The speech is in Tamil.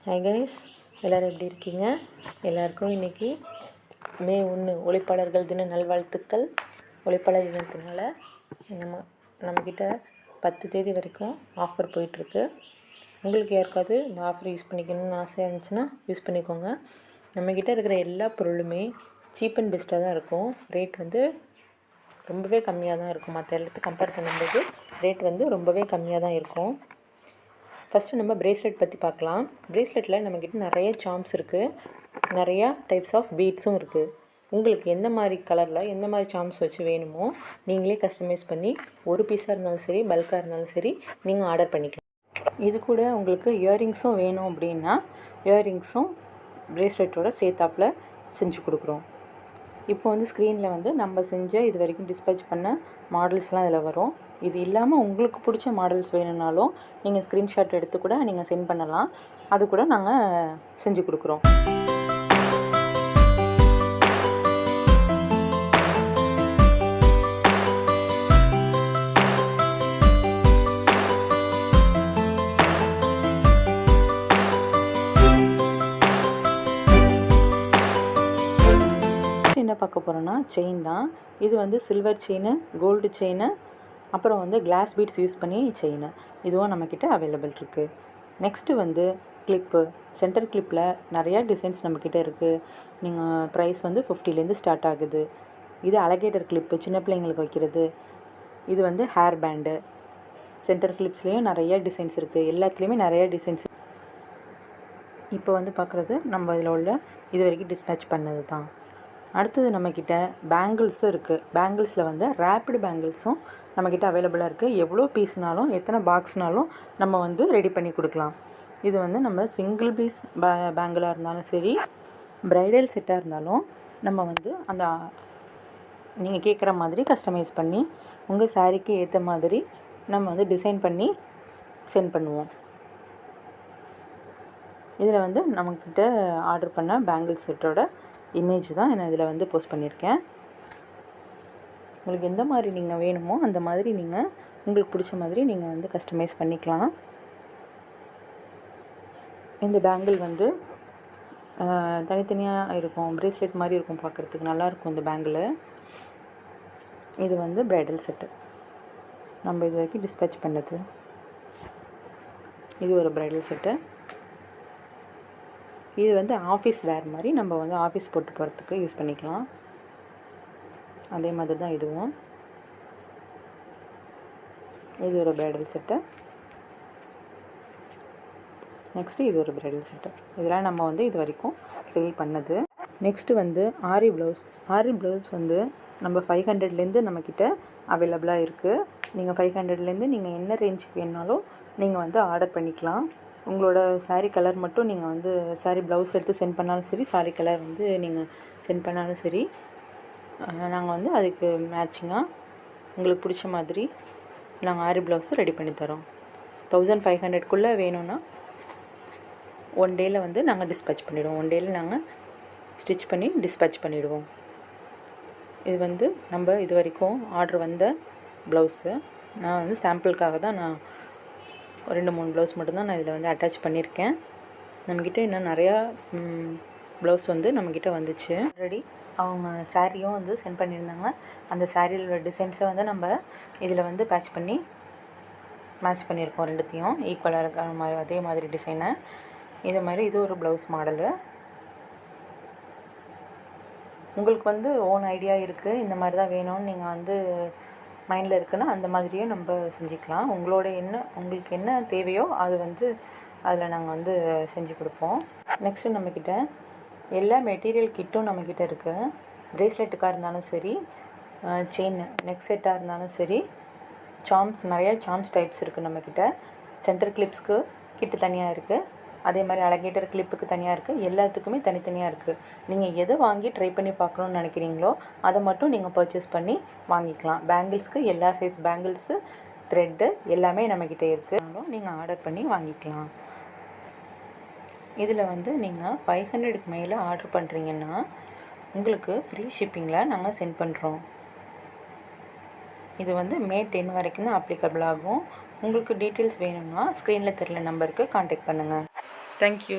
ஹாய் கைஸ், எல்லோரும் எப்படி இருக்கீங்க? எல்லாருக்கும் இன்றைக்கி மே 1 ஒளிப்பாளர்கள் தின நல்வாழ்த்துக்கள். ஒளிப்பாளர் தினத்தினால நம்மக்கிட்ட 10 தேதி வரைக்கும் ஆஃபர் போயிட்டுருக்கு. உங்களுக்கு யாருக்காவது இந்த ஆஃபர் யூஸ் பண்ணிக்கணும்னு ஆசையாக இருந்துச்சுன்னா யூஸ் பண்ணிக்கோங்க. நம்மக்கிட்ட இருக்கிற எல்லா பொருளுமே சீப் அண்ட் பெஸ்ட்டாக தான் இருக்கும். ரேட் வந்து ரொம்பவே கம்மியாக தான் இருக்கும். மற்ற எல்லாத்துக்கும் கம்பேர் பண்ணும்போது ரேட் வந்து ரொம்பவே கம்மியாக தான் இருக்கும். ஃபஸ்ட்டு நம்ம ப்ரேஸ்லெட் பற்றி பார்க்கலாம். ப்ரேஸ்லெட்டில் நம்மக்கிட்ட நிறைய சார்ம்ஸ் இருக்குது, நிறையா டைப்ஸ் ஆஃப் பீட்ஸும் இருக்குது. உங்களுக்கு எந்த மாதிரி கலரில் எந்த மாதிரி சார்ம்ஸ் வச்சு வேணுமோ நீங்களே கஸ்டமைஸ் பண்ணி ஒரு பீஸாக இருந்தாலும் சரி, பல்காக இருந்தாலும் சரி நீங்கள் ஆர்டர் பண்ணிக்கலாம். இது கூட உங்களுக்கு இயரிங்ஸும் வேணும் அப்படின்னா இயரிங்ஸும் ப்ரேஸ்லெட்டோட சேர்த்தாப்பில் செஞ்சு கொடுக்குறோம். இப்போ வந்து ஸ்க்ரீனில் வந்து நம்ம செஞ்ச இது வரைக்கும் டிஸ்பேச் பண்ண மாடல்ஸ்லாம் இதில் வரும். இது இல்லாமல் உங்களுக்கு பிடிச்ச மாடல்ஸ் வேணும்னாலும் நீங்கள் ஸ்க்ரீன்ஷாட் எடுத்து கூட நீங்கள் சென்ட் பண்ணலாம். அது கூட நாங்கள் செஞ்சு கொடுக்குறோம். என்ன பார்க்க போகிறோன்னா செயின் தான். இது வந்து சில்வர் செயின், கோல்டு செயின், அப்புறம் வந்து கிளாஸ் பீட்ஸ் யூஸ் பண்ணி செயின், இதுவும் நம்மக்கிட்ட அவைலபிள் இருக்குது. நெக்ஸ்ட்டு வந்து கிளிப்பு. சென்டர் கிளிப்பில் நிறையா டிசைன்ஸ் நம்மக்கிட்ட இருக்குது. நீங்கள் ப்ரைஸ் வந்து 50லேருந்து ஸ்டார்ட் ஆகுது. இது அலகேட்டர் கிளிப்பு, சின்ன பிள்ளைங்களுக்கு வைக்கிறது. இது வந்து ஹேர் பேண்டு. சென்டர் கிளிப்ஸ்லேயும் நிறையா டிசைன்ஸ் இருக்குது. எல்லாத்துலேயுமே நிறையா டிசைன்ஸ். இப்போ வந்து பார்க்குறது நம்ம இதில் உள்ள இது வரைக்கும் டிஸ்பேச் பண்ணது தான். அடுத்தது நம்மக்கிட்ட பேங்கிள்ஸும் இருக்குது. பேங்கிள்ஸில் வந்து ரேப்பிடு பேங்கிள்ஸும் நம்மக்கிட்ட அவைலபிளாக இருக்குது. எவ்வளோ பீஸ்னாலும் எத்தனை பாக்ஸ்னாலும் நம்ம வந்து ரெடி பண்ணி கொடுக்கலாம். இது வந்து நம்ம சிங்கிள் பீஸ் பேங்கிளாக இருந்தாலும் சரி, ப்ரைடல் செட்டாக இருந்தாலும் நம்ம வந்து அந்த நீங்கள் கேட்குற மாதிரி கஸ்டமைஸ் பண்ணி உங்கள் சாரீக்கு ஏற்ற மாதிரி நம்ம வந்து டிசைன் பண்ணி சென்ட் பண்ணுவோம். இதில் வந்து நம்மக்கிட்ட ஆர்டர் பண்ண பேங்கிள் செட்டோட இமேஜ் தான் நான் இதில் வந்து போஸ்ட் பண்ணியிருக்கேன். உங்களுக்கு எந்த மாதிரி நீங்கள் வேணுமோ அந்த மாதிரி நீங்கள் உங்களுக்கு பிடிச்ச மாதிரி நீங்கள் வந்து கஸ்டமைஸ் பண்ணிக்கலாம். இந்த பேங்கிள் வந்து தனித்தனியாக இருக்கும், ப்ரேஸ்லெட் மாதிரி இருக்கும், பார்க்குறதுக்கு நல்லாயிருக்கும் இந்த பேங்கிள். இது வந்து ப்ரைடல் செட்டு நம்ம இது வரைக்கும் டிஸ்பேச் பண்ணது. இது ஒரு ப்ரைடல் செட்டு. இது வந்து ஆஃபீஸ் வேர் மாதிரி நம்ம வந்து ஆஃபீஸ் போட்டு போகிறதுக்கு யூஸ் பண்ணிக்கலாம். அதே மாதிரி தான் இதுவும். இது ஒரு ப்ரைடல் செட்டு. நெக்ஸ்ட்டு இது ஒரு ப்ரைடல் செட்டு. இதெல்லாம் நம்ம வந்து இது வரைக்கும் சேல் பண்ணது. நெக்ஸ்ட்டு வந்து ஆரி ப்ளவுஸ். ஆரி ப்ளவுஸ் வந்து நம்ம 500லேருந்து நம்மக்கிட்ட அவைலபிளாக இருக்குது. நீங்கள் 500லேருந்து நீங்கள் என்ன ரேஞ்சுக்கு வேணாலும் நீங்கள் வந்து ஆர்டர் பண்ணிக்கலாம். உங்களோட சாரீ கலர் மட்டும் நீங்கள் வந்து சாரீ ப்ளவுஸ் எடுத்து சென்ட் பண்ணாலும் சரி, சாரீ கலர் வந்து நீங்கள் சென்ட் பண்ணாலும் சரி, நாங்கள் வந்து அதுக்கு மேட்சிங்காக உங்களுக்கு பிடிச்ச மாதிரி நாங்கள் ஆரி ப்ளவுஸும் ரெடி பண்ணி தரோம். 1500க்குள்ளே வேணும்னா 1 டேயில் வந்து நாங்கள் டிஸ்பேச் பண்ணிவிடுவோம். 1 டேயில் நாங்கள் ஸ்டிச் பண்ணி டிஸ்பேச் பண்ணிவிடுவோம். இது வந்து நம்ம இது வரைக்கும் ஆர்டர் வந்த ப்ளவுஸு. நான் வந்து சாம்பிளுக்காக தான் நான் 2-3 ப்ளவுஸ் மட்டும்தான் நான் இதில் வந்து அட்டாச் பண்ணியிருக்கேன். நம்மக்கிட்ட இன்னும் நிறையா ப்ளவுஸ் வந்து நம்மக்கிட்ட வந்துச்சு. ஆல்ரெடி அவங்க சாரியும் வந்து சென்ட் பண்ணியிருந்தாங்க. அந்த சாரியோட டிசைன்ஸை வந்து நம்ம இதில் வந்து மேட்ச் பண்ணியிருக்கோம். ரெண்டுத்தையும் ஈக்குவலாக இருக்கிற மாதிரி அதே மாதிரி டிசைனை. இதே மாதிரி இது ஒரு ப்ளவுஸ் மாடலு. உங்களுக்கு வந்து ஓன் ஐடியா இருக்குது, இந்த மாதிரி தான் வேணும்னு நீங்கள் வந்து மைண்டில் இருக்குன்னா அந்த மாதிரியும் நம்ம செஞ்சுக்கலாம். உங்களுக்கு என்ன தேவையோ அது வந்து அதில் நாங்கள் வந்து செஞ்சு கொடுப்போம். நெக்ஸ்ட்டு நம்மக்கிட்ட எல்லா மெட்டீரியல் கிட்டும் நம்மக்கிட்ட இருக்குது. ப்ரேஸ்லெட்டுக்காக இருந்தாலும் சரி, செயின் நெக் செட்டாக இருந்தாலும் சரி, சார்ம்ஸ் நிறையா சார்ம்ஸ் டைப்ஸ் இருக்குது நம்மக்கிட்ட. சென்டர் கிளிப்ஸ்க்கு கிட்டு தனியாக இருக்குது. அதே மாதிரி அலகேட்டர் கிளிப்புக்கு தனியாக இருக்குது. எல்லாத்துக்குமே தனித்தனியாக இருக்குது. நீங்கள் எதை வாங்கி ட்ரை பண்ணி பார்க்கணுன்னு நினைக்கிறீங்களோ அதை மட்டும் நீங்கள் பர்ச்சேஸ் பண்ணி வாங்கிக்கலாம். பேங்கிள்ஸ்க்கு எல்லா சைஸ் பேங்கிள்ஸு, த்ரெட்டு எல்லாமே நம்மக்கிட்ட இருக்குது. நீங்கள் ஆர்டர் பண்ணி வாங்கிக்கலாம். இதில் வந்து நீங்கள் 500க்கு மேலே ஆர்டர் பண்ணுறீங்கன்னா உங்களுக்கு ஃப்ரீ ஷிப்பிங்கில் நாங்கள் சென்ட் பண்ணுறோம். இது வந்து மே 10 வரைக்கும் தான் அப்ளிகபிள் ஆகும். உங்களுக்கு டீட்டெயில்ஸ் வேணும்னா ஸ்க்ரீனில் தெரியல நம்பருக்கு கான்டாக்ட் பண்ணுங்கள். தேங்க்யூ.